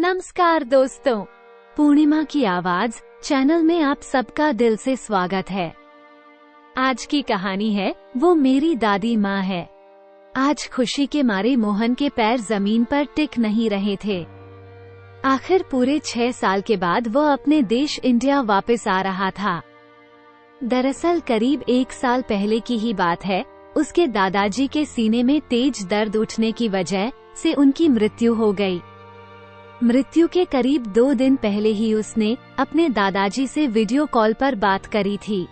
नमस्कार दोस्तों, पूर्णिमा की आवाज चैनल में आप सबका दिल से स्वागत है। आज की कहानी है वो मेरी दादी माँ है। आज खुशी के मारे मोहन के पैर जमीन पर टिक नहीं रहे थे। आखिर पूरे 6 साल के बाद वो अपने देश इंडिया वापस आ रहा था। दरअसल करीब 1 साल पहले की ही बात है। उसके दादाजी के सीने में तेज दर्द उठने की वजह से उनकी मृत्यु हो गई। मृत्यु के करीब 2 दिन पहले ही उसने अपने दादाजी से वीडियो कॉल पर बात करी थी।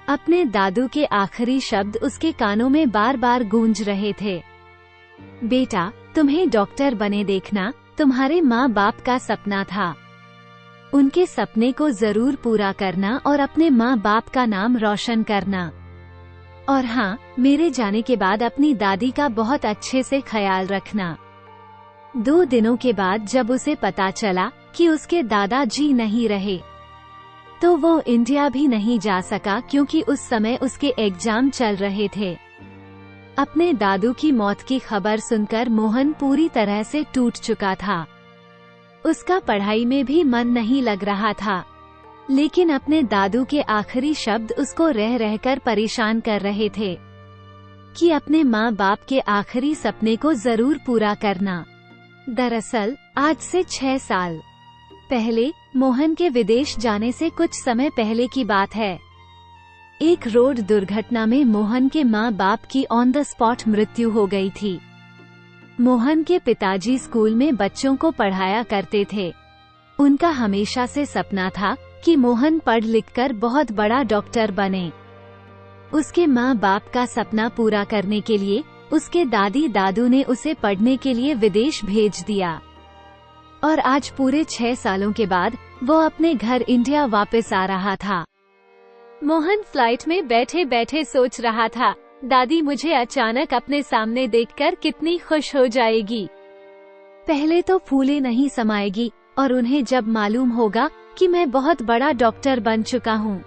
अपने दादू के आखिरी शब्द उसके कानों में बार बार गूंज रहे थे। बेटा, तुम्हें डॉक्टर बने देखना तुम्हारे माँ बाप का सपना था। उनके सपने को जरूर पूरा करना और अपने माँ बाप का नाम रोशन करना। और हाँ, मेरे जाने के बाद अपनी दादी का बहुत अच्छे से ख्याल रखना। 2 दिनों के बाद जब उसे पता चला कि उसके दादाजी नहीं रहे, तो वो इंडिया भी नहीं जा सका क्योंकि उस समय उसके एग्जाम चल रहे थे। अपने दादू की मौत की खबर सुनकर मोहन पूरी तरह से टूट चुका था। उसका पढ़ाई में भी मन नहीं लग रहा था, लेकिन अपने दादू के आखिरी शब्द उसको रह रहकर परेशान कर रहे थे कि अपने माँ बाप के आखिरी सपने को जरूर पूरा करना। दरअसल आज से 6 साल पहले मोहन के विदेश जाने से कुछ समय पहले की बात है। एक रोड दुर्घटना में मोहन के माँ बाप की ऑन द स्पॉट मृत्यु हो गई थी। मोहन के पिताजी स्कूल में बच्चों को पढ़ाया करते थे। उनका हमेशा से सपना था कि मोहन पढ़ लिखकर बहुत बड़ा डॉक्टर बने। उसके माँ बाप का सपना पूरा करने के लिए उसके दादी दादू ने उसे पढ़ने के लिए विदेश भेज दिया। और आज पूरे 6 सालों के बाद वो अपने घर इंडिया वापस आ रहा था। मोहन फ्लाइट में बैठे बैठे सोच रहा था, दादी मुझे अचानक अपने सामने देखकर कितनी खुश हो जाएगी। पहले तो फूले नहीं समाएगी और उन्हें जब मालूम होगा कि मैं बहुत बड़ा डॉक्टर बन चुका हूँ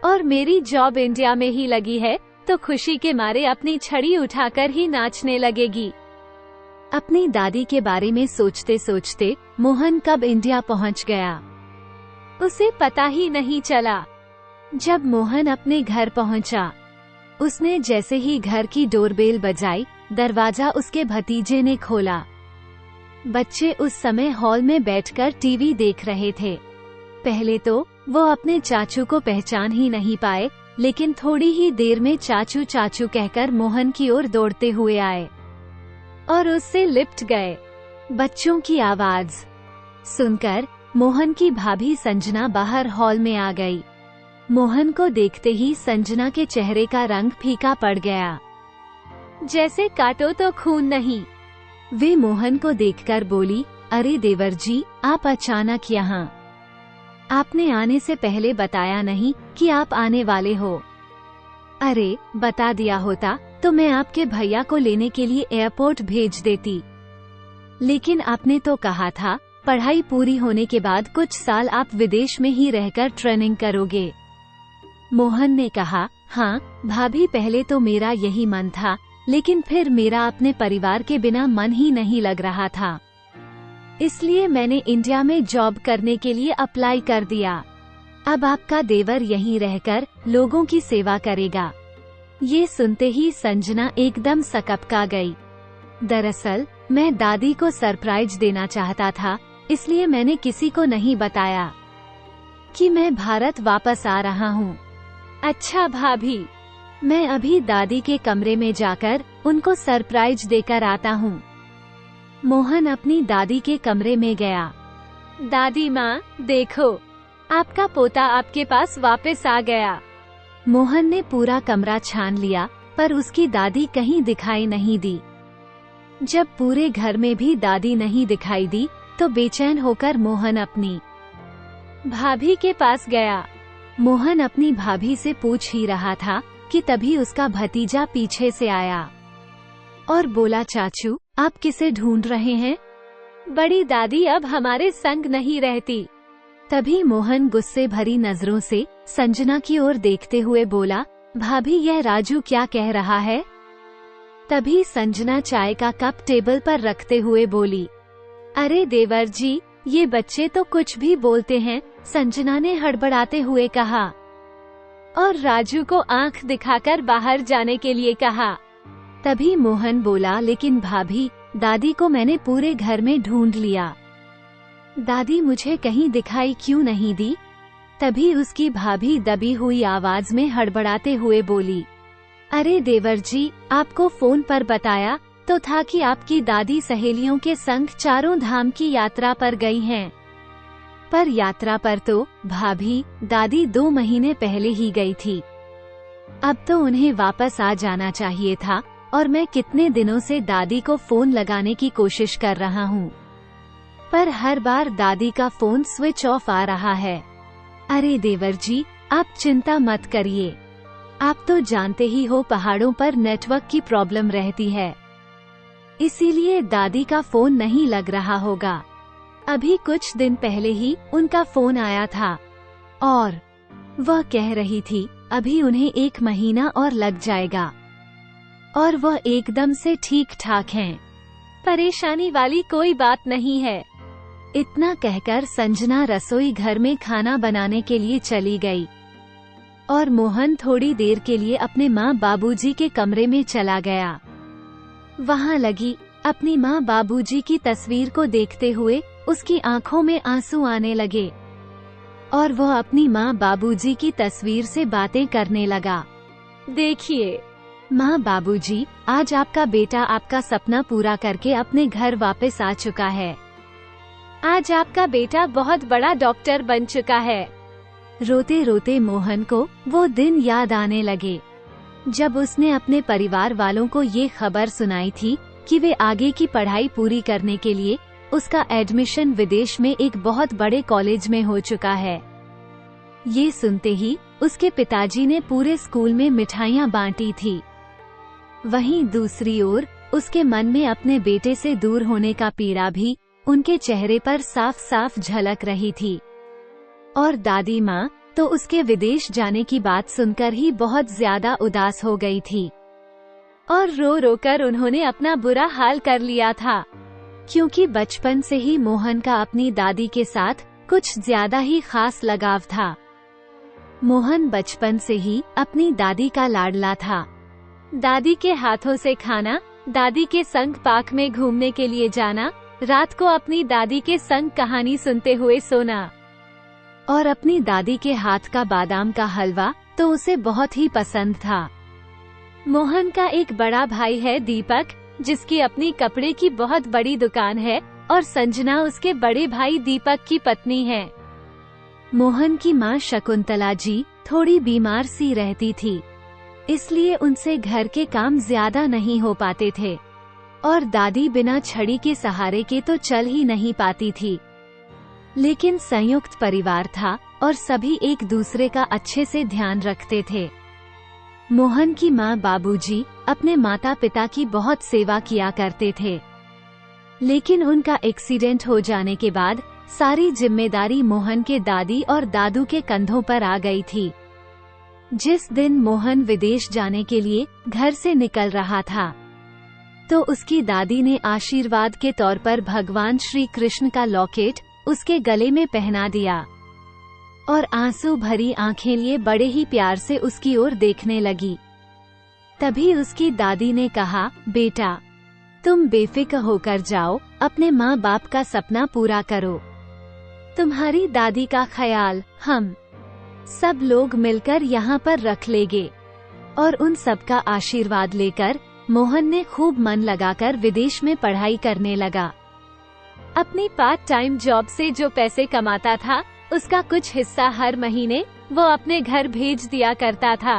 और मेरी जॉब इंडिया में ही लगी है, तो खुशी के मारे अपनी छड़ी उठाकर ही नाचने लगेगी। अपनी दादी के बारे में सोचते सोचते मोहन कब इंडिया पहुंच गया, उसे पता ही नहीं चला। जब मोहन अपने घर पहुंचा, उसने जैसे ही घर की डोरबेल बजाई, दरवाजा उसके भतीजे ने खोला। बच्चे उस समय हॉल में बैठकर टीवी देख रहे थे। पहले तो वो अपने चाचू को पहचान ही नहीं पाए, लेकिन थोड़ी ही देर में चाचू चाचू कहकर मोहन की ओर दौड़ते हुए आए और उससे लिपट गए। बच्चों की आवाज सुनकर मोहन की भाभी संजना बाहर हॉल में आ गई। मोहन को देखते ही संजना के चेहरे का रंग फीका पड़ गया, जैसे काटो तो खून नहीं। वे मोहन को देखकर बोली, अरे देवर जी, आप अचानक यहाँ? आपने आने से पहले बताया नहीं कि आप आने वाले हो। अरे, बता दिया होता तो मैं आपके भैया को लेने के लिए एयरपोर्ट भेज देती, लेकिन आपने तो कहा था पढ़ाई पूरी होने के बाद कुछ साल आप विदेश में ही रहकर ट्रेनिंग करोगे। मोहन ने कहा, हाँ भाभी, पहले तो मेरा यही मन था, लेकिन फिर मेरा अपने परिवार के बिना मन ही नहीं लग रहा था, इसलिए मैंने इंडिया में जॉब करने के लिए अप्लाई कर दिया। अब आपका देवर यहीं रहकर लोगों की सेवा करेगा। ये सुनते ही संजना एकदम सकपका गई। दरअसल मैं दादी को सरप्राइज देना चाहता था, इसलिए मैंने किसी को नहीं बताया कि मैं भारत वापस आ रहा हूँ। अच्छा भाभी, मैं अभी दादी के कमरे में जाकर उनको सरप्राइज देकर आता हूँ। मोहन अपनी दादी के कमरे में गया। दादी माँ, देखो, आपका पोता आपके पास वापस आ गया। मोहन ने पूरा कमरा छान लिया, पर उसकी दादी कहीं दिखाई नहीं दी। जब पूरे घर में भी दादी नहीं दिखाई दी, तो बेचैन होकर मोहन अपनी भाभी के पास गया। मोहन अपनी भाभी से पूछ ही रहा था कि तभी उसका भतीजा पीछे से आया और बोला, चाचू, आप किसे ढूंढ रहे हैं? बड़ी दादी अब हमारे संग नहीं रहती। तभी मोहन गुस्से भरी नजरों से संजना की ओर देखते हुए बोला, भाभी, यह राजू क्या कह रहा है? तभी संजना चाय का कप टेबल पर रखते हुए बोली, अरे देवर जी, ये बच्चे तो कुछ भी बोलते हैं, संजना ने हड़बड़ाते हुए कहा और राजू को आंख दिखाकर बाहर जाने के लिए कहा। तभी मोहन बोला, लेकिन भाभी, दादी को मैंने पूरे घर में ढूंढ लिया, दादी मुझे कहीं दिखाई क्यों नहीं दी? तभी उसकी भाभी दबी हुई आवाज में हड़बड़ाते हुए बोली, अरे देवर जी, आपको फोन पर बताया तो था कि आपकी दादी सहेलियों के संग चारों धाम की यात्रा पर गई हैं। पर यात्रा पर तो भाभी, दादी 2 महीने पहले ही गई थी। अब तो उन्हें वापस आ जाना चाहिए था और मैं कितने दिनों से दादी को फोन लगाने की कोशिश कर रहा हूँ, पर हर बार दादी का फोन स्विच ऑफ आ रहा है। अरे देवर जी, आप चिंता मत करिए, आप तो जानते ही हो पहाड़ों पर नेटवर्क की प्रॉब्लम रहती है, इसीलिए दादी का फोन नहीं लग रहा होगा। अभी कुछ दिन पहले ही उनका फोन आया था और वह कह रही थी अभी उन्हें 1 महीना और लग जाएगा और वह एकदम से ठीक ठाक हैं। परेशानी वाली कोई बात नहीं है। इतना कहकर संजना रसोई घर में खाना बनाने के लिए चली गई और मोहन थोड़ी देर के लिए अपने माँ बाबूजी के कमरे में चला गया। वहाँ लगी अपनी माँ बाबूजी की तस्वीर को देखते हुए उसकी आंखों में आंसू आने लगे और वह अपनी माँ बाबूजी की तस्वीर से बातें करने लगा। देखिए माँ बाबूजी, आज आपका बेटा आपका सपना पूरा करके अपने घर वापस आ चुका है। आज आपका बेटा बहुत बड़ा डॉक्टर बन चुका है। रोते रोते मोहन को वो दिन याद आने लगे जब उसने अपने परिवार वालों को ये खबर सुनाई थी कि वे आगे की पढ़ाई पूरी करने के लिए उसका एडमिशन विदेश में एक बहुत बड़े कॉलेज में हो चुका है। ये सुनते ही उसके पिताजी ने पूरे स्कूल में मिठाइयाँ बांटी थी। वहीं दूसरी ओर उसके मन में अपने बेटे से दूर होने का पीड़ा भी उनके चेहरे पर साफ साफ झलक रही थी। और दादी माँ तो उसके विदेश जाने की बात सुनकर ही बहुत ज्यादा उदास हो गई थी और रो रो कर उन्होंने अपना बुरा हाल कर लिया था, क्योंकि बचपन से ही मोहन का अपनी दादी के साथ कुछ ज्यादा ही खास लगाव था। मोहन बचपन से ही अपनी दादी का लाडला था। दादी के हाथों से खाना, दादी के संग पार्क में घूमने के लिए जाना, रात को अपनी दादी के संग कहानी सुनते हुए सोना और अपनी दादी के हाथ का बादाम का हलवा तो उसे बहुत ही पसंद था। मोहन का एक बड़ा भाई है दीपक, जिसकी अपनी कपड़े की बहुत बड़ी दुकान है और संजना उसके बड़े भाई दीपक की पत्नी है। मोहन की माँ शकुंतला जी थोड़ी बीमार सी रहती थी, इसलिए उनसे घर के काम ज्यादा नहीं हो पाते थे और दादी बिना छड़ी के सहारे के तो चल ही नहीं पाती थी। लेकिन संयुक्त परिवार था और सभी एक दूसरे का अच्छे से ध्यान रखते थे। मोहन की माँ बाबूजी अपने माता पिता की बहुत सेवा किया करते थे, लेकिन उनका एक्सीडेंट हो जाने के बाद सारी जिम्मेदारी मोहन के दादी और दादू के कंधों पर आ गई थी। जिस दिन मोहन विदेश जाने के लिए घर से निकल रहा था तो उसकी दादी ने आशीर्वाद के तौर पर भगवान श्री कृष्ण का लॉकेट उसके गले में पहना दिया और आंसू भरी आंखें लिए बड़े ही प्यार से उसकी ओर देखने लगी। तभी उसकी दादी ने कहा, बेटा तुम बेफिक्र होकर जाओ, अपने माँ बाप का सपना पूरा करो। तुम्हारी दादी का ख्याल हम सब लोग मिलकर यहाँ पर रख लेंगे। और उन सब का आशीर्वाद लेकर मोहन ने खूब मन लगाकर विदेश में पढ़ाई करने लगा। अपनी पार्ट टाइम जॉब से जो पैसे कमाता था उसका कुछ हिस्सा हर महीने वो अपने घर भेज दिया करता था।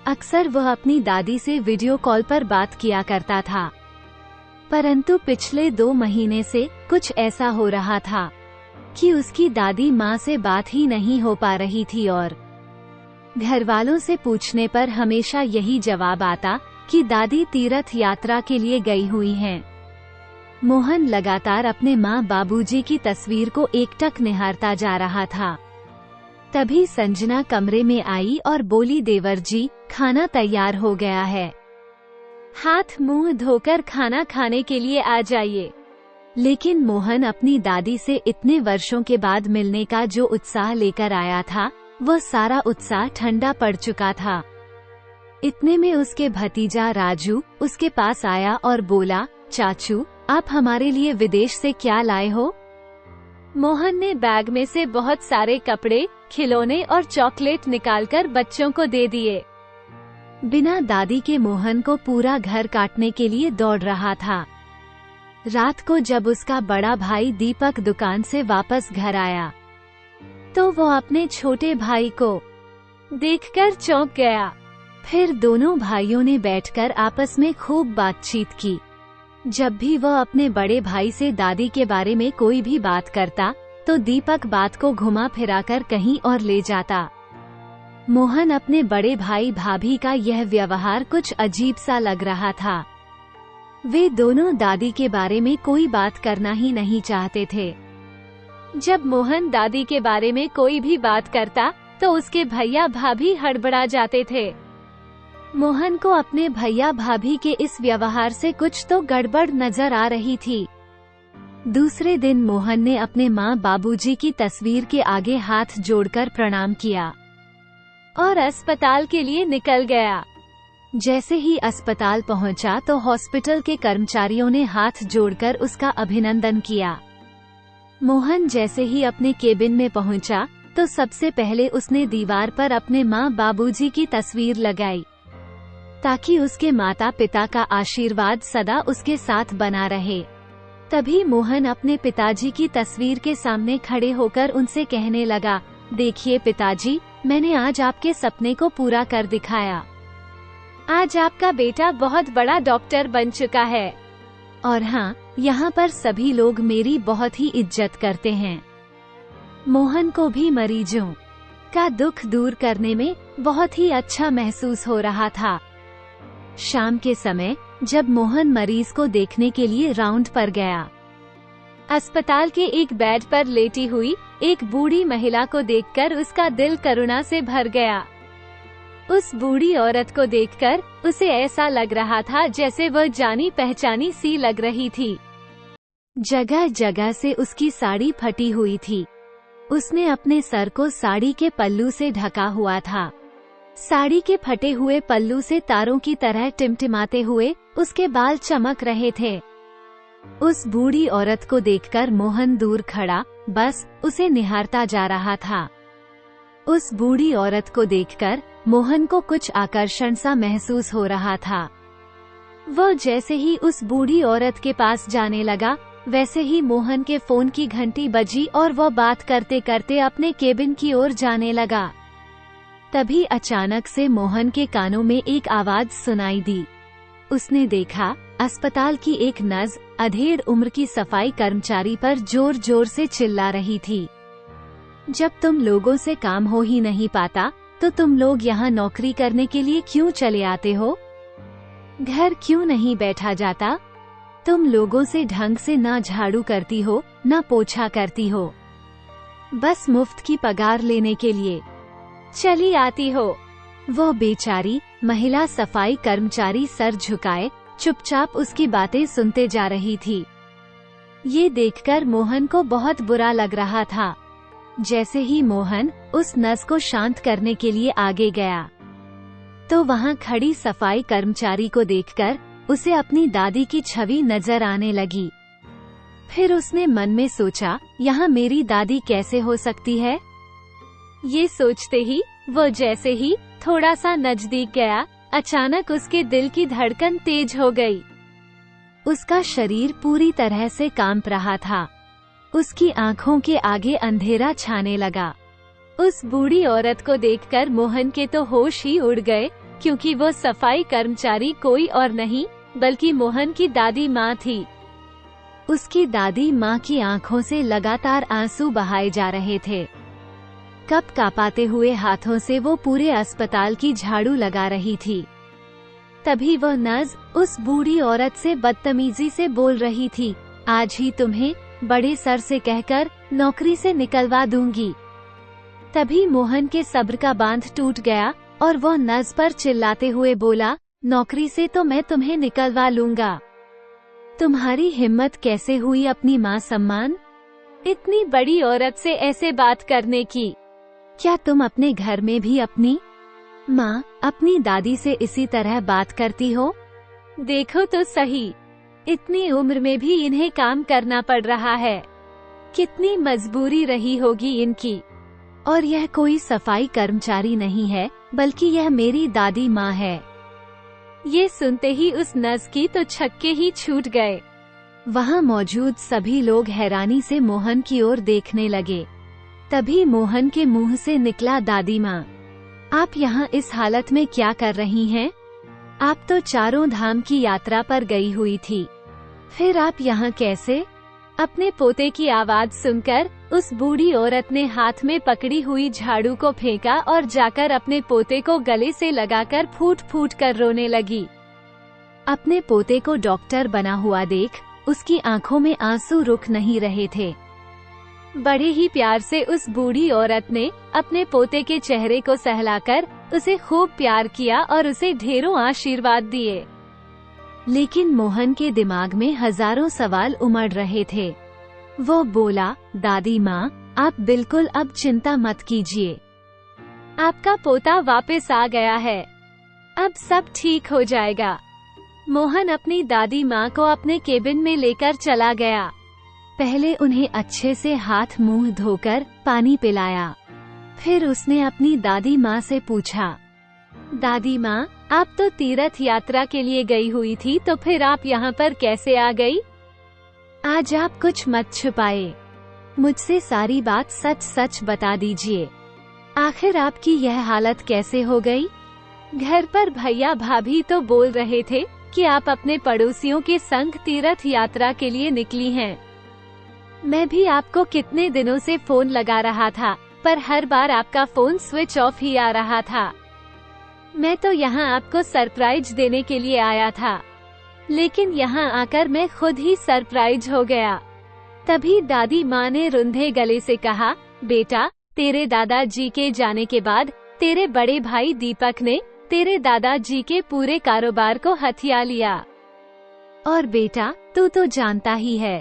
अक्सर वह अपनी दादी से वीडियो कॉल पर बात किया करता था, परंतु पिछले 2 महीने से कुछ ऐसा हो रहा था कि उसकी दादी माँ से बात ही नहीं हो पा रही थी और घर वालों से पूछने पर हमेशा यही जवाब आता कि दादी तीर्थ यात्रा के लिए गई हुई हैं। मोहन लगातार अपने माँ बाबूजी की तस्वीर को एकटक निहारता जा रहा था। तभी संजना कमरे में आई और बोली, देवर जी खाना तैयार हो गया है, हाथ मुंह धोकर खाना खाने के लिए आ जाइए। लेकिन मोहन अपनी दादी से इतने वर्षों के बाद मिलने का जो उत्साह लेकर आया था, वह सारा उत्साह ठंडा पड़ चुका था। इतने में उसके भतीजा राजू उसके पास आया और बोला, चाचू, आप हमारे लिए विदेश से क्या लाए हो? मोहन ने बैग में से बहुत सारे कपड़े, खिलौने और चॉकलेट निकालकर बच्चों को दे दिए। बिना दादी के मोहन को पूरा घर काटने के लिए दौड़ रहा था। रात को जब उसका बड़ा भाई दीपक दुकान से वापस घर आया, तो वो अपने छोटे भाई को देखकर चौंक गया। फिर दोनों भाइयों ने बैठकर आपस में खूब बातचीत की। जब भी वह अपने बड़े भाई से दादी के बारे में कोई भी बात करता, तो दीपक बात को घुमा फिराकर कहीं और ले जाता। मोहन अपने बड़े भाई भाभी का यह व्यवहार कुछ अजीब सा लग रहा था। वे दोनों दादी के बारे में कोई बात करना ही नहीं चाहते थे। जब मोहन दादी के बारे में कोई भी बात करता, तो उसके भैया भाभी हड़बड़ा जाते थे। मोहन को अपने भैया भाभी के इस व्यवहार से कुछ तो गड़बड़ नजर आ रही थी। दूसरे दिन मोहन ने अपने माँ बाबूजी की तस्वीर के आगे हाथ जोड़कर प्रणाम किया और अस्पताल के लिए निकल गया। जैसे ही अस्पताल पहुंचा तो हॉस्पिटल के कर्मचारियों ने हाथ जोड़कर उसका अभिनंदन किया। मोहन जैसे ही अपने केबिन में पहुंचा, तो सबसे पहले उसने दीवार पर अपने माँ बाबूजी की तस्वीर लगाई, ताकि उसके माता पिता का आशीर्वाद सदा उसके साथ बना रहे। तभी मोहन अपने पिताजी की तस्वीर के सामने खड़े होकर उनसे कहने लगा, देखिए पिताजी, मैंने आज आपके सपने को पूरा कर दिखाया। आज आपका बेटा बहुत बड़ा डॉक्टर बन चुका है। और हाँ, यहाँ पर सभी लोग मेरी बहुत ही इज्जत करते हैं। मोहन को भी मरीजों का दुख दूर करने में बहुत ही अच्छा महसूस हो रहा था। शाम के समय जब मोहन मरीज को देखने के लिए राउंड पर गया, अस्पताल के एक बेड पर लेटी हुई एक बूढ़ी महिला को देखकर उसका दिल करुणा से भर गया। उस बूढ़ी औरत को देखकर उसे ऐसा लग रहा था जैसे वह जानी पहचानी सी लग रही थी। जगह जगह से उसकी साड़ी फटी हुई थी। उसने अपने सर को साड़ी के पल्लू से ढका हुआ था। साड़ी के फटे हुए पल्लू से तारों की तरह टिमटिमाते हुए उसके बाल चमक रहे थे। उस बूढ़ी औरत को देखकर मोहन दूर खड़ा बस उसे निहारता जा रहा था। उस बूढ़ी औरत को देखकर मोहन को कुछ आकर्षण सा महसूस हो रहा था। वह जैसे ही उस बूढ़ी औरत के पास जाने लगा, वैसे ही मोहन के फोन की घंटी बजी और वह बात करते करते अपने केबिन की ओर जाने लगा। तभी अचानक से मोहन के कानों में एक आवाज सुनाई दी। उसने देखा, अस्पताल की एक नर्स अधेड़ उम्र की सफाई कर्मचारी पर जोर जोर से चिल्ला रही थी, जब तुम लोगों से काम हो ही नहीं पाता, तो तुम लोग यहाँ नौकरी करने के लिए क्यों चले आते हो? घर क्यों नहीं बैठा जाता? तुम लोगों से ढंग से ना झाड़ू करती हो, ना पोछा करती हो, बस मुफ्त की पगार लेने के लिए चली आती हो। वह बेचारी महिला सफाई कर्मचारी सर झुकाए चुपचाप उसकी बातें सुनते जा रही थी। ये देखकर मोहन को बहुत बुरा लग रहा था। जैसे ही मोहन उस नर्स को शांत करने के लिए आगे गया, तो वहाँ खड़ी सफाई कर्मचारी को देखकर उसे अपनी दादी की छवि नजर आने लगी। फिर उसने मन में सोचा, यहाँ मेरी दादी कैसे हो सकती है? ये सोचते ही वो जैसे ही थोड़ा सा नजदीक गया, अचानक उसके दिल की धड़कन तेज हो गई। उसका शरीर पूरी तरह से कांप रहा था। उसकी आंखों के आगे अंधेरा छाने लगा। उस बूढ़ी औरत को देखकर मोहन के तो होश ही उड़ गए, क्योंकि वो सफाई कर्मचारी कोई और नहीं बल्कि मोहन की दादी माँ थी। उसकी दादी माँ की आंखों से लगातार आंसू बहाए जा रहे थे। कप कांपाते हुए हाथों से वो पूरे अस्पताल की झाड़ू लगा रही थी। तभी वह नर्स उस बूढ़ी औरत से बदतमीजी से बोल रही थी, आज ही तुम्हें बड़े सर से कहकर नौकरी से निकलवा दूंगी। तभी मोहन के सब्र का बांध टूट गया और वह नर्स पर चिल्लाते हुए बोला, नौकरी से तो मैं तुम्हें निकलवा लूंगा, तुम्हारी हिम्मत कैसे हुई अपनी माँ सम्मान, इतनी बड़ी औरत से ऐसे बात करने की? क्या तुम अपने घर में भी अपनी माँ, अपनी दादी से इसी तरह बात करती हो? देखो तो सही, इतनी उम्र में भी इन्हें काम करना पड़ रहा है। कितनी मजबूरी रही होगी इनकी। और यह कोई सफाई कर्मचारी नहीं है, बल्कि यह मेरी दादी माँ है। ये सुनते ही उस नर्स की तो छक्के ही छूट गए। वहाँ मौजूद सभी लोग हैरानी से मोहन की ओर देखने लगे। तभी मोहन के मुंह से निकला, दादी माँ, आप यहाँ इस हालत में क्या कर रही हैं? आप तो चारों धाम की यात्रा पर गई हुई थी, फिर आप यहाँ कैसे? अपने पोते की आवाज सुनकर उस बूढ़ी औरत ने हाथ में पकड़ी हुई झाड़ू को फेंका और जाकर अपने पोते को गले से लगाकर फूट फूट कर रोने लगी। अपने पोते को डॉक्टर बना हुआ देख उसकी आंखों में आंसू रुक नहीं रहे थे। बड़े ही प्यार से उस बूढ़ी औरत ने अपने पोते के चेहरे को सहलाकर उसे खूब प्यार किया और उसे ढेरों आशीर्वाद दिए। लेकिन मोहन के दिमाग में हजारों सवाल उमड़ रहे थे। वो बोला, दादी माँ, आप बिल्कुल अब चिंता मत कीजिए। आपका पोता वापस आ गया है, अब सब ठीक हो जाएगा। मोहन अपनी दादी माँ को अपने केबिन में लेकर चला गया। पहले उन्हें अच्छे से हाथ मुंह धोकर पानी पिलाया। फिर उसने अपनी दादी माँ से पूछा, दादी माँ, आप तो तीर्थ यात्रा के लिए गई हुई थी, तो फिर आप यहाँ पर कैसे आ गई? आज आप कुछ मत छुपाए, मुझसे सारी बात सच सच बता दीजिए। आखिर आपकी यह हालत कैसे हो गई? घर पर भैया भाभी तो बोल रहे थे कि आप अपने पड़ोसियों के संग तीर्थ यात्रा के लिए निकली हैं। मैं भी आपको कितने दिनों से फोन लगा रहा था, पर हर बार आपका फोन स्विच ऑफ ही आ रहा था। मैं तो यहाँ आपको सरप्राइज देने के लिए आया था, लेकिन यहाँ आकर मैं खुद ही सरप्राइज हो गया। तभी दादी माँ ने रुंधे गले से कहा, बेटा, तेरे दादाजी के जाने के बाद तेरे बड़े भाई दीपक ने तेरे दादाजी के पूरे कारोबार को हथिया लिया। और बेटा, तू तो जानता ही है,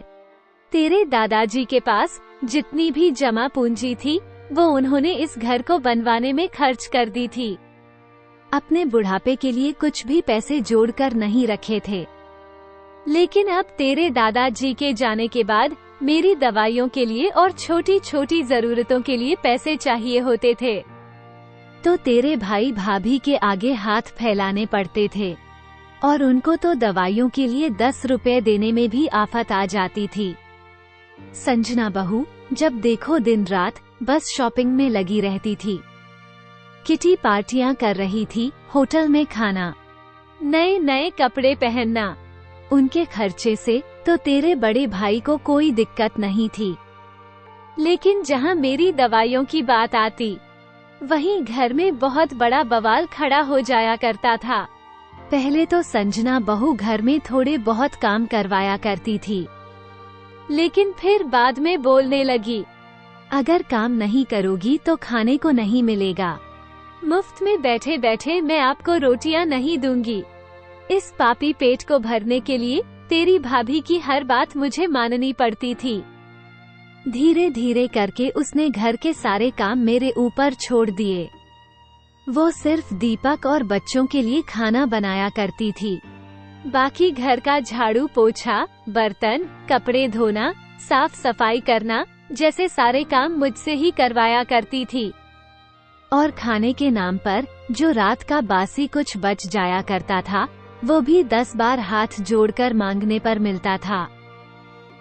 तेरे दादाजी के पास जितनी भी जमा पूंजी थी वो उन्होंने इस घर को बनवाने में खर्च कर दी थी। अपने बुढ़ापे के लिए कुछ भी पैसे जोड़कर नहीं रखे थे। लेकिन अब तेरे दादाजी के जाने के बाद मेरी दवाइयों के लिए और छोटी छोटी जरूरतों के लिए पैसे चाहिए होते थे, तो तेरे भाई भाभी के आगे हाथ फैलाने पड़ते थे और उनको तो दवाइयों के लिए 10 रुपए देने में भी आफत आ जाती थी। संजना बहू जब देखो दिन रात बस शॉपिंग में लगी रहती थी। किटी पार्टियां कर रही थी, होटल में खाना, नए नए कपड़े पहनना। उनके खर्चे से तो तेरे बड़े भाई को कोई दिक्कत नहीं थी, लेकिन जहां मेरी दवाइयों की बात आती, वहीं घर में बहुत बड़ा बवाल खड़ा हो जाया करता था। पहले तो संजना बहू घर में थोड़े बहुत काम करवाया करती थी, लेकिन फिर बाद में बोलने लगी, अगर काम नहीं करोगी तो खाने को नहीं मिलेगा। मुफ्त में बैठे बैठे मैं आपको रोटियां नहीं दूंगी। इस पापी पेट को भरने के लिए तेरी भाभी की हर बात मुझे माननी पड़ती थी। धीरे धीरे करके उसने घर के सारे काम मेरे ऊपर छोड़ दिए। वो सिर्फ दीपक और बच्चों के लिए खाना बनाया करती थी। बाकी घर का झाड़ू पोछा, बर्तन, कपड़े धोना, साफ सफाई करना जैसे सारे काम मुझसे ही करवाया करती थी। और खाने के नाम पर जो रात का बासी कुछ बच जाया करता था, वो भी 10 बार हाथ जोड़कर मांगने पर मिलता था।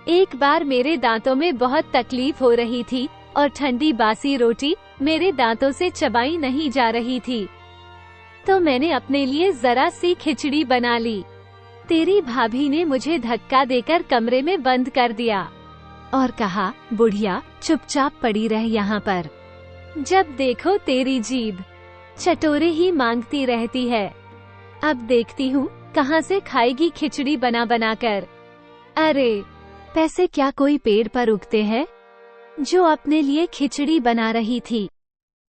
एक बार मेरे दांतों में बहुत तकलीफ हो रही थी और ठंडी बासी रोटी मेरे दांतों से चबाई नहीं जा रही थी, तो मैंने अपने लिए जरा सी खिचड़ी बना ली। तेरी भाभी ने मुझे धक्का देकर कमरे में बंद कर दिया और कहा, बुढ़िया चुपचाप पड़ी रह यहाँ पर, जब देखो तेरी जीभ चटोरे ही मांगती रहती है। अब देखती हूँ कहाँ से खाएगी खिचड़ी बना बना कर। अरे पैसे क्या कोई पेड़ पर उगते हैं जो अपने लिए खिचड़ी बना रही थी।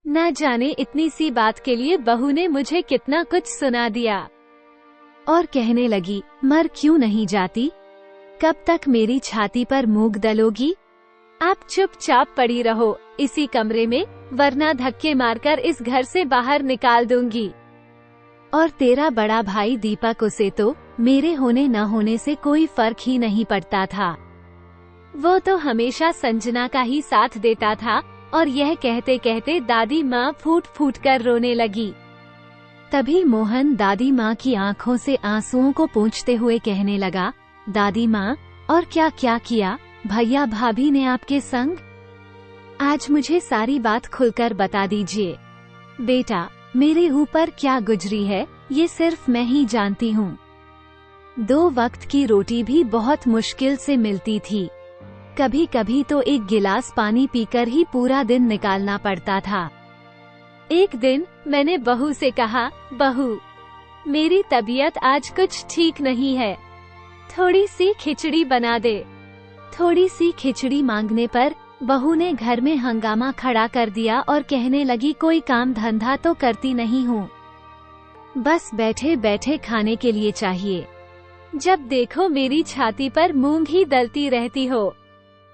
न जाने इतनी सी बात के लिए बहू ने मुझे कितना कुछ सुना दिया। और कहने लगी, मर क्यों नहीं जाती, कब तक मेरी छाती पर मूंग दलोगी? आप चुपचाप पड़ी रहो इसी कमरे में, वरना धक्के मारकर इस घर से बाहर निकाल दूंगी। और तेरा बड़ा भाई दीपक, उसे तो मेरे होने न होने से कोई फर्क ही नहीं पड़ता था। वो तो हमेशा संजना का ही साथ देता था। और यह कहते कहते दादी माँ फूट फूट कर रोने लगी। तभी मोहन दादी माँ की आंखों से आंसुओं को पोंछते हुए कहने लगा, दादी माँ, और क्या क्या किया भैया भाभी ने आपके संग? आज मुझे सारी बात खुलकर बता दीजिए। बेटा, मेरे ऊपर क्या गुजरी है ये सिर्फ मैं ही जानती हूँ। 2 वक्त की रोटी भी बहुत मुश्किल से मिलती थी। कभी कभी तो 1 गिलास पानी पीकर ही पूरा दिन निकालना पड़ता था। एक दिन मैंने बहू से कहा, बहू, मेरी तबीयत आज कुछ ठीक नहीं है, थोड़ी सी खिचड़ी बना दे। थोड़ी सी खिचड़ी मांगने पर बहू ने घर में हंगामा खड़ा कर दिया और कहने लगी, कोई काम धंधा तो करती नहीं हूँ, बस बैठे बैठे खाने के लिए चाहिए। जब देखो मेरी छाती पर मूंग ही दलती रहती हो,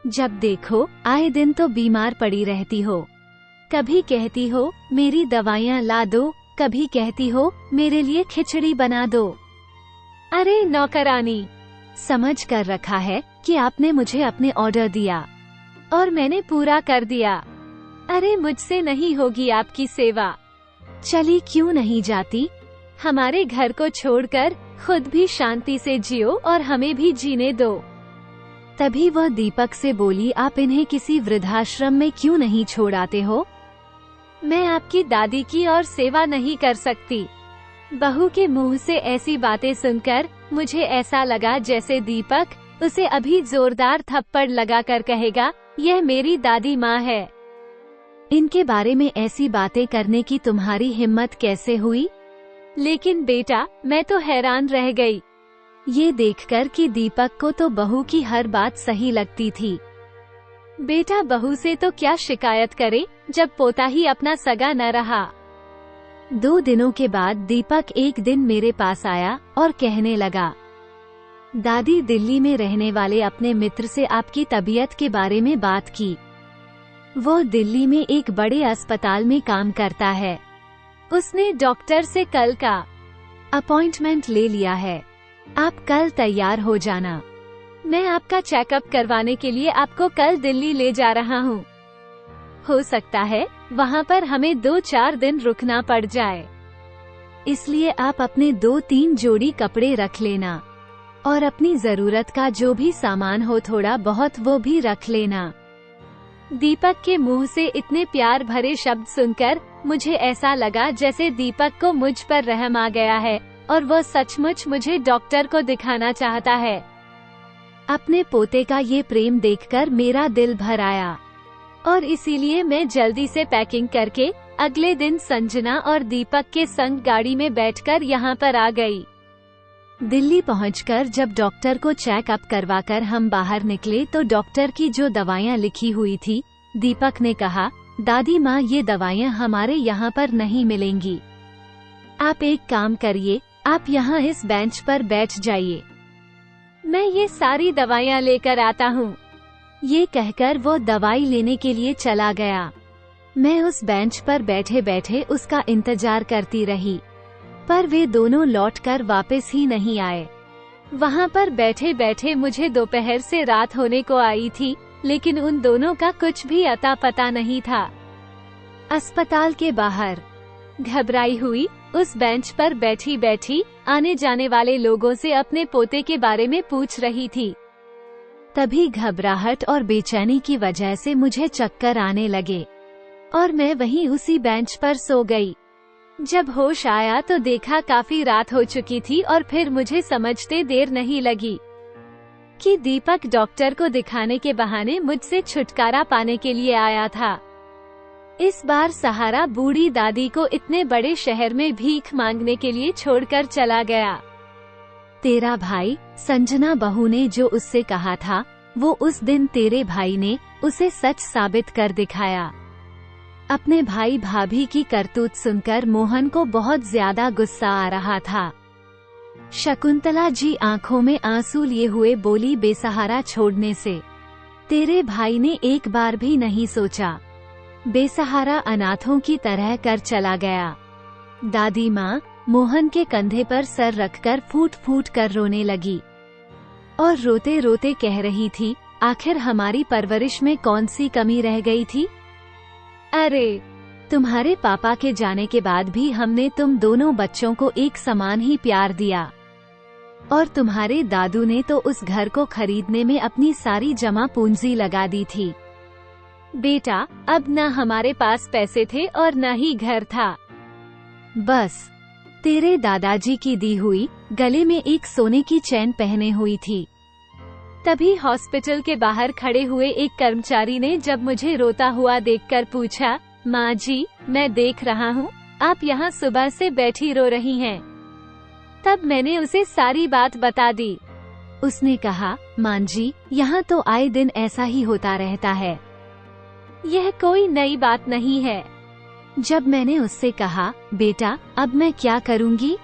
जब देखो आए दिन तो बीमार पड़ी रहती हो। कभी कहती हो मेरी दवाइयाँ ला दो, कभी कहती हो मेरे लिए खिचड़ी बना दो। अरे नौकरानी, समझ कर रखा है कि आपने मुझे अपने ऑर्डर दिया और मैंने पूरा कर दिया। अरे मुझसे नहीं होगी आपकी सेवा। चली क्यों नहीं जाती? हमारे घर को छोड़कर खुद भी शांति से जियो और हमें भी जीने दो। तभी वह दीपक से बोली, आप इन्हें किसी वृद्धाश्रम में क्यों नहीं छोड़ आते हो? मैं आपकी दादी की और सेवा नहीं कर सकती। बहू के मुंह से ऐसी बातें सुनकर मुझे ऐसा लगा जैसे दीपक उसे अभी जोरदार थप्पड़ लगाकर कहेगा, यह मेरी दादी माँ है। इनके बारे में ऐसी बातें करने की तुम्हारी हिम्मत कैसे हुई? लेकिन बेटा, मैं तो हैरान रह गई, ये देखकर कि दीपक को तो बहू की हर बात सही लगती थी। बेटा, बहू से तो क्या शिकायत करे जब पोता ही अपना सगा न रहा। 2 दिनों के बाद दीपक एक दिन मेरे पास आया और कहने लगा, दादी, दिल्ली में रहने वाले अपने मित्र से आपकी तबीयत के बारे में बात की। वो दिल्ली में एक बड़े अस्पताल में काम करता है। उसने डॉक्टर से कल का अपॉइंटमेंट ले लिया है। आप कल तैयार हो जाना। मैं आपका चेकअप करवाने के लिए आपको कल दिल्ली ले जा रहा हूँ। हो सकता है वहाँ पर हमें 2-4 दिन रुकना पड़ जाए, इसलिए आप अपने 2-3 जोड़ी कपड़े रख लेना और अपनी जरूरत का जो भी सामान हो थोड़ा बहुत वो भी रख लेना। दीपक के मुंह से इतने प्यार भरे शब्द सुनकर मुझे ऐसा लगा जैसे दीपक को मुझ पर रहम आ गया है और वो सचमुच मुझे डॉक्टर को दिखाना चाहता है। अपने पोते का ये प्रेम देखकर मेरा दिल भर आया और इसीलिए मैं जल्दी से पैकिंग करके अगले दिन संजना और दीपक के संग गाड़ी में बैठकर यहाँ पर आ गई। दिल्ली पहुंचकर जब डॉक्टर को चेकअप करवाकर हम बाहर निकले तो डॉक्टर की जो दवाइयाँ लिखी हुई थी, दीपक ने कहा, दादी माँ, ये दवाइयाँ हमारे यहाँ पर नहीं मिलेंगी। आप एक काम करिए, आप यहाँ इस बेंच पर बैठ जाइए, मैं ये सारी दवाइयाँ लेकर आता हूँ। ये कहकर वो दवाई लेने के लिए चला गया। मैं उस बेंच पर बैठे बैठे उसका इंतजार करती रही, पर वे दोनों लौटकर वापस ही नहीं आए। वहाँ पर बैठे बैठे मुझे दोपहर से रात होने को आई थी, लेकिन उन दोनों का कुछ भी अता पता नहीं था। अस्पताल के बाहर घबराई हुई उस बेंच पर बैठी बैठी आने जाने वाले लोगों से अपने पोते के बारे में पूछ रही थी। तभी घबराहट और बेचैनी की वजह से मुझे चक्कर आने लगे और मैं वहीं उसी बेंच पर सो गई। जब होश आया तो देखा काफी रात हो चुकी थी और फिर मुझे समझते देर नहीं लगी कि दीपक डॉक्टर को दिखाने के बहाने मुझसे छुटकारा पाने के लिए आया था। इस बार सहारा बूढ़ी दादी को इतने बड़े शहर में भीख मांगने के लिए छोड़कर चला गया। तेरा भाई, संजना बहू ने जो उससे कहा था वो उस दिन तेरे भाई ने उसे सच साबित कर दिखाया। अपने भाई भाभी की करतूत सुनकर मोहन को बहुत ज्यादा गुस्सा आ रहा था। शकुंतला जी आंखों में आंसू लिए हुए बोली, बेसहारा छोड़ने से तेरे भाई ने एक बार भी नहीं सोचा, बेसहारा अनाथों की तरह कर चला गया। दादी माँ मोहन के कंधे पर सर रखकर फूट फूट कर रोने लगी और रोते रोते कह रही थी, आखिर हमारी परवरिश में कौन सी कमी रह गई थी? अरे, तुम्हारे पापा के जाने के बाद भी हमने तुम दोनों बच्चों को एक समान ही प्यार दिया, और तुम्हारे दादू ने तो उस घर को खरीदने में अपनी सारी जमा पूंजी लगा दी थी। बेटा, अब न हमारे पास पैसे थे और न ही घर था। बस तेरे दादाजी की दी हुई गले में एक सोने की चैन पहने हुई थी। तभी हॉस्पिटल के बाहर खड़े हुए एक कर्मचारी ने जब मुझे रोता हुआ देखकर पूछा, माँ जी, मैं देख रहा हूँ आप यहाँ सुबह से बैठी रो रही हैं। तब मैंने उसे सारी बात बता दी। उसने कहा, माँ जी, यहाँ तो आए दिन ऐसा ही होता रहता है, यह कोई नई बात नहीं है। जब मैंने उससे कहा, बेटा अब मैं क्या करूँगी?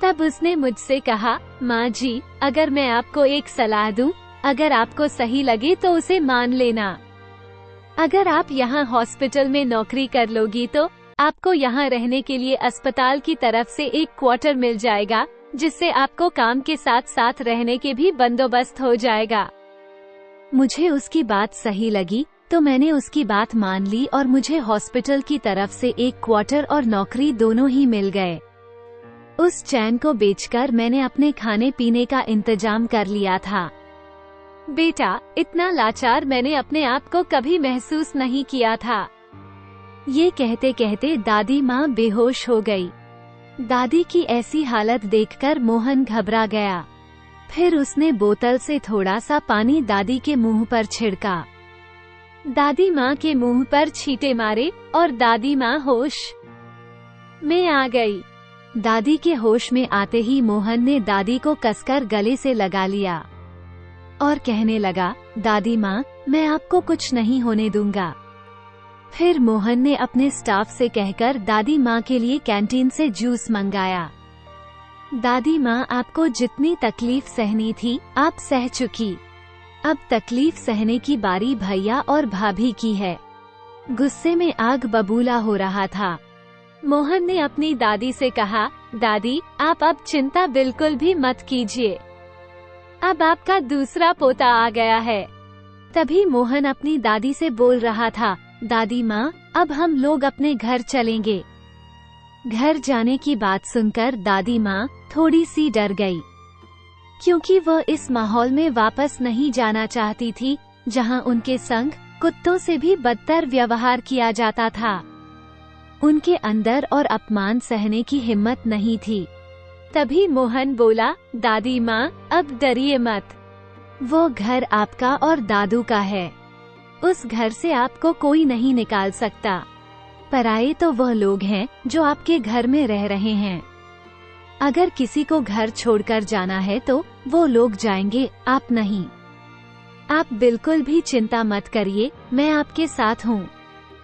तब उसने मुझसे कहा, माँ जी, अगर मैं आपको एक सलाह दूं, अगर आपको सही लगे तो उसे मान लेना। अगर आप यहाँ हॉस्पिटल में नौकरी कर लोगी तो आपको यहाँ रहने के लिए अस्पताल की तरफ से एक क्वार्टर मिल जाएगा, जिससे आपको काम के साथ साथ रहने के भी बंदोबस्त हो जाएगा। मुझे उसकी बात सही लगी तो मैंने उसकी बात मान ली और मुझे हॉस्पिटल की तरफ से एक क्वार्टर और नौकरी दोनों ही मिल गए। उस चैन को बेचकर मैंने अपने खाने पीने का इंतजाम कर लिया था। बेटा, इतना लाचार मैंने अपने आप को कभी महसूस नहीं किया था। ये कहते कहते दादी माँ बेहोश हो गई। दादी की ऐसी हालत देखकर मोहन घबरा गया। फिर उसने बोतल से थोड़ा सा पानी दादी के मुंह पर छिड़का। दादी माँ के मुंह पर छींटे मारे और दादी माँ होश में आ गई। दादी के होश में आते ही मोहन ने दादी को कसकर गले से लगा लिया और कहने लगा, दादी माँ, मैं आपको कुछ नहीं होने दूंगा। फिर मोहन ने अपने स्टाफ से कहकर दादी माँ के लिए कैंटीन से जूस मंगाया। दादी माँ, आपको जितनी तकलीफ सहनी थी आप सह चुकी, अब तकलीफ सहने की बारी भैया और भाभी की है। गुस्से में आग बबूला हो रहा था। मोहन ने अपनी दादी से कहा, दादी, आप अब चिंता बिल्कुल भी मत कीजिए, अब आपका दूसरा पोता आ गया है। तभी मोहन अपनी दादी से बोल रहा था, दादी माँ, अब हम लोग अपने घर चलेंगे। घर जाने की बात सुनकर दादी माँ थोड़ी सी डर गई, क्योंकि वह इस माहौल में वापस नहीं जाना चाहती थी, जहां उनके संग कुत्तों से भी बदतर व्यवहार किया जाता था। उनके अंदर और अपमान सहने की हिम्मत नहीं थी। तभी मोहन बोला, दादी माँ, अब डरिए मत, वो घर आपका और दादू का है। उस घर से आपको कोई नहीं निकाल सकता। पराये तो वह लोग हैं जो आपके घर में रह रहे हैं। अगर किसी को घर छोड़कर जाना है तो वो लोग जाएंगे, आप नहीं। आप बिल्कुल भी चिंता मत करिए, मैं आपके साथ हूँ।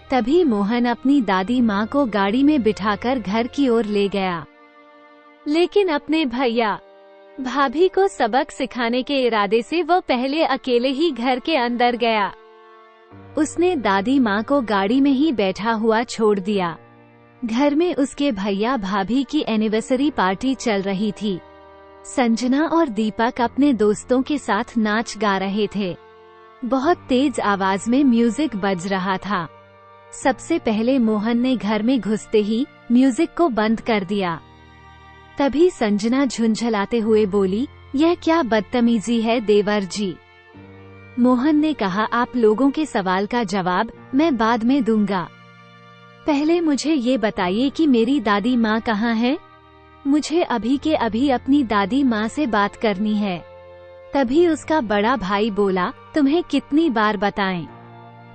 तभी मोहन अपनी दादी माँ को गाड़ी में बिठाकर घर की ओर ले गया, लेकिन अपने भैया भाभी को सबक सिखाने के इरादे से वो पहले अकेले ही घर के अंदर गया। उसने दादी माँ को गाड़ी में ही बैठा हुआ छोड़ दिया। घर में उसके भैया भाभी की एनिवर्सरी पार्टी चल रही थी। संजना और दीपक अपने दोस्तों के साथ नाच गा रहे थे। बहुत तेज आवाज में म्यूजिक बज रहा था। सबसे पहले मोहन ने घर में घुसते ही म्यूजिक को बंद कर दिया। तभी संजना झुंझलाते हुए बोली, यह क्या बदतमीजी है देवर जी। मोहन ने कहा, आप लोगों के सवाल का जवाब मैं बाद में दूंगा, पहले मुझे ये बताइए कि मेरी दादी माँ कहाँ है। मुझे अभी के अभी अपनी दादी माँ से बात करनी है। तभी उसका बड़ा भाई बोला, तुम्हें कितनी बार बताएं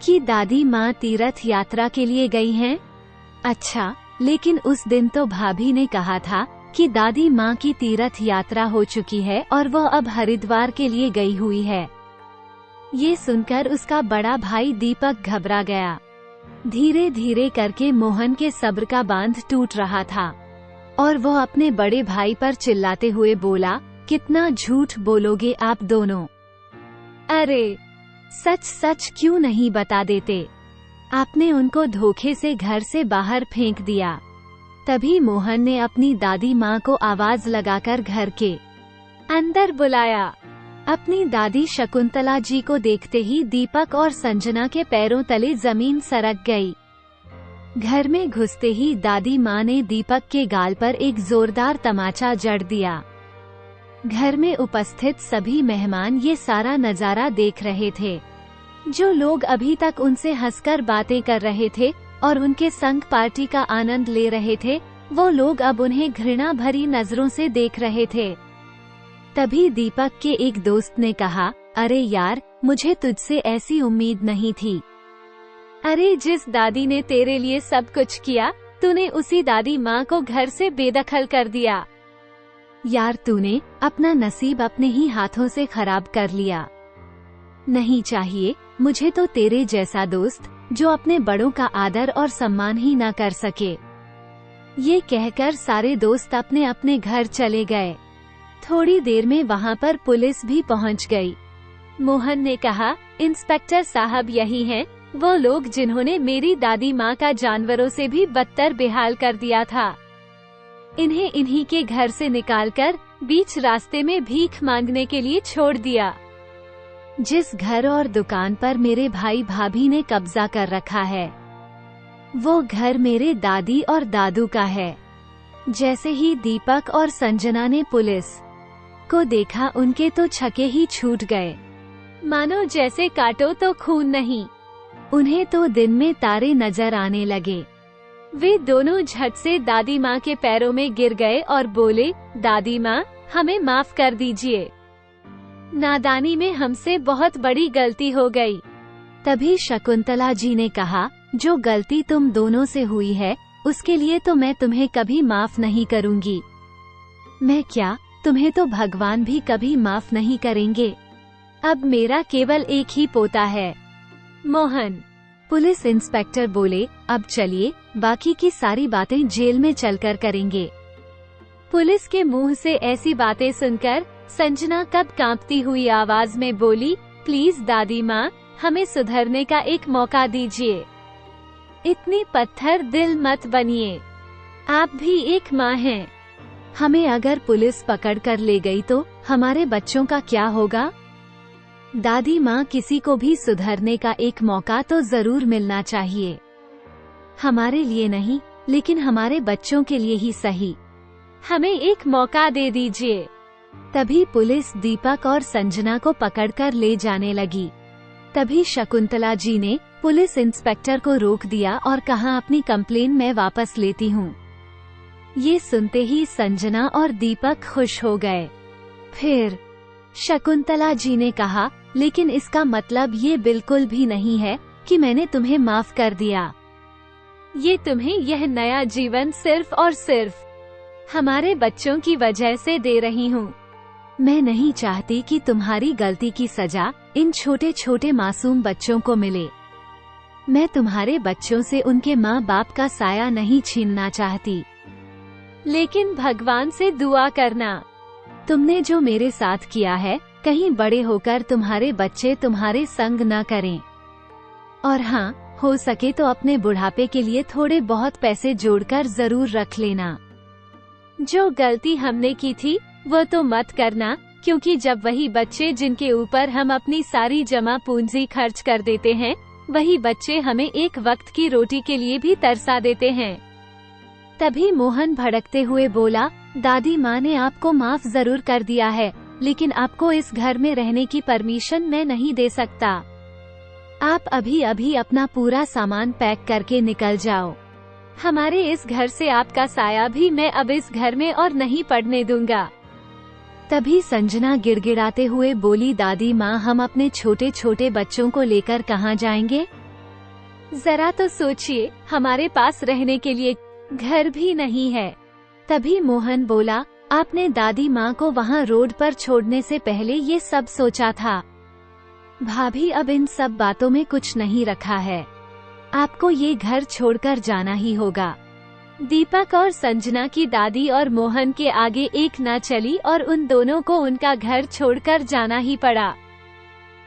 कि दादी माँ तीर्थ यात्रा के लिए गई हैं? अच्छा, लेकिन उस दिन तो भाभी ने कहा था कि दादी माँ की तीर्थ यात्रा हो चुकी है और वह अब हरिद्वार के लिए गई हुई है। ये सुनकर उसका बड़ा भाई दीपक घबरा गया। धीरे धीरे करके मोहन के सब्र का बांध टूट रहा था और वो अपने बड़े भाई पर चिल्लाते हुए बोला, कितना झूठ बोलोगे आप दोनों। अरे सच सच क्यों नहीं बता देते? आपने उनको धोखे से घर से बाहर फेंक दिया। तभी मोहन ने अपनी दादी माँ को आवाज लगाकर घर के अंदर बुलाया। अपनी दादी शकुंतला जी को देखते ही दीपक और संजना के पैरों तले जमीन सरक गई। घर में घुसते ही दादी माँ ने दीपक के गाल पर एक जोरदार तमाचा जड़ दिया। घर में उपस्थित सभी मेहमान ये सारा नजारा देख रहे थे। जो लोग अभी तक उनसे हंसकर बातें कर रहे थे और उनके संग पार्टी का आनंद ले रहे थे, वो लोग अब उन्हें घृणा भरी नजरों से देख रहे थे। तभी दीपक के एक दोस्त ने कहा, अरे यार, मुझे तुझसे ऐसी उम्मीद नहीं थी। अरे जिस दादी ने तेरे लिए सब कुछ किया, तूने उसी दादी माँ को घर से बेदखल कर दिया। यार, तूने अपना नसीब अपने ही हाथों से खराब कर लिया। नहीं चाहिए मुझे तो तेरे जैसा दोस्त, जो अपने बड़ों का आदर और सम्मान ही ना कर सके। ये कहकर सारे दोस्त अपने अपने घर चले गए। थोड़ी देर में वहाँ पर पुलिस भी पहुँच गई। मोहन ने कहा, इंस्पेक्टर साहब यही हैं, वो लोग जिन्होंने मेरी दादी माँ का जानवरों से भी बदतर बेहाल कर दिया था। इन्हें इन्हीं के घर से निकालकर बीच रास्ते में भीख मांगने के लिए छोड़ दिया। जिस घर और दुकान पर मेरे भाई भाभी ने कब्जा कर रखा है, वो घर मेरे दादी और दादू का है। जैसे ही दीपक और संजना ने पुलिस को देखा, उनके तो छके ही छूट गए, मानो जैसे काटो तो खून नहीं। उन्हें तो दिन में तारे नजर आने लगे। वे दोनों झट से दादी माँ के पैरों में गिर गए और बोले, दादी माँ, हमें माफ कर दीजिए। नादानी में हमसे बहुत बड़ी गलती हो गई। तभी शकुंतला जी ने कहा, जो गलती तुम दोनों से हुई है, उसके लिए तो मैं तुम्हें कभी माफ नहीं करूंगी। मैं क्या, तुम्हें तो भगवान भी कभी माफ नहीं करेंगे। अब मेरा केवल एक ही पोता है, मोहन। पुलिस इंस्पेक्टर बोले, अब चलिए, बाकी की सारी बातें जेल में चलकर करेंगे। पुलिस के मुंह से ऐसी बातें सुनकर संजना कब कांपती हुई आवाज में बोली, प्लीज दादी माँ, हमें सुधरने का एक मौका दीजिए। इतनी पत्थर दिल मत बनिए, आप भी एक माँ हैं। हमें अगर पुलिस पकड़ कर ले गई तो हमारे बच्चों का क्या होगा? दादी माँ, किसी को भी सुधरने का एक मौका तो जरूर मिलना चाहिए। हमारे लिए नहीं, लेकिन हमारे बच्चों के लिए ही सही। हमें एक मौका दे दीजिए। तभी पुलिस दीपक और संजना को पकड़कर ले जाने लगी। तभी शकुंतला जी ने पुलिस इंस्पेक्टर को रोक दिया और कहा, अपनी कंप्लेन मैं वापस लेती हूँ। ये सुनते ही संजना और दीपक खुश हो गए। फिर शकुंतला जी ने कहा, लेकिन इसका मतलब ये बिल्कुल भी नहीं है कि मैंने तुम्हें माफ कर दिया। ये तुम्हें यह नया जीवन सिर्फ और सिर्फ हमारे बच्चों की वजह से दे रही हूँ। मैं नहीं चाहती कि तुम्हारी गलती की सजा इन छोटे छोटे मासूम बच्चों को मिले। मैं तुम्हारे बच्चों से उनके माँ बाप का साया नहीं छीनना चाहती, लेकिन भगवान से दुआ करना, तुमने जो मेरे साथ किया है, कहीं बड़े होकर तुम्हारे बच्चे तुम्हारे संग न करें। और हाँ, हो सके तो अपने बुढ़ापे के लिए थोड़े बहुत पैसे जोड़कर जरूर रख लेना। जो गलती हमने की थी वो तो मत करना, क्योंकि जब वही बच्चे जिनके ऊपर हम अपनी सारी जमा पूंजी खर्च कर देते हैं, वही बच्चे हमें एक वक्त की रोटी के लिए भी तरसा देते हैं। तभी मोहन भड़कते हुए बोला, दादी माँ ने आपको माफ जरूर कर दिया है, लेकिन आपको इस घर में रहने की परमिशन मैं नहीं दे सकता। आप अभी अभी अपना पूरा सामान पैक करके निकल जाओ। हमारे इस घर से आपका साया भी मैं अब इस घर में और नहीं पड़ने दूंगा। तभी संजना गिड़गिड़ाते हुए बोली, दादी माँ, हम अपने छोटे छोटे बच्चों को लेकर कहाँ जाएंगे? जरा तो सोचिए, हमारे पास रहने के लिए घर भी नहीं है। तभी मोहन बोला, आपने दादी माँ को वहाँ रोड पर छोड़ने से पहले ये सब सोचा था। भाभी, अब इन सब बातों में कुछ नहीं रखा है। आपको ये घर छोड़कर जाना ही होगा। दीपक और संजना की दादी और मोहन के आगे एक न चली और उन दोनों को उनका घर छोड़कर जाना ही पड़ा।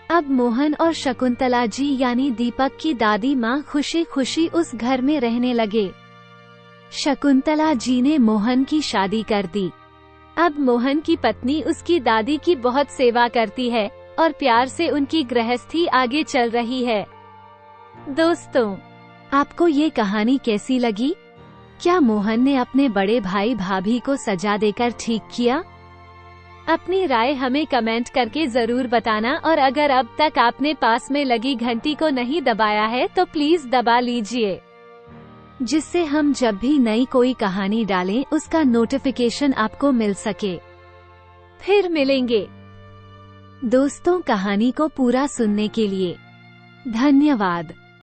अब मोहन और शकुंतला जी यानी दीपक की दादी माँ खुशी खुशी उस घर में रहने लगे। शकुंतला जी ने मोहन की शादी कर दी। अब मोहन की पत्नी उसकी दादी की बहुत सेवा करती है और प्यार से उनकी गृहस्थी आगे चल रही है। दोस्तों, आपको ये कहानी कैसी लगी? क्या मोहन ने अपने बड़े भाई भाभी को सजा देकर ठीक किया? अपनी राय हमें कमेंट करके जरूर बताना और अगर अब तक आपने पास में लगी घंटी को नहीं दबाया है तो प्लीज दबा लीजिए, जिससे हम जब भी नई कोई कहानी डालें उसका नोटिफिकेशन आपको मिल सके। फिर मिलेंगे। दोस्तों, कहानी को पूरा सुनने के लिए धन्यवाद।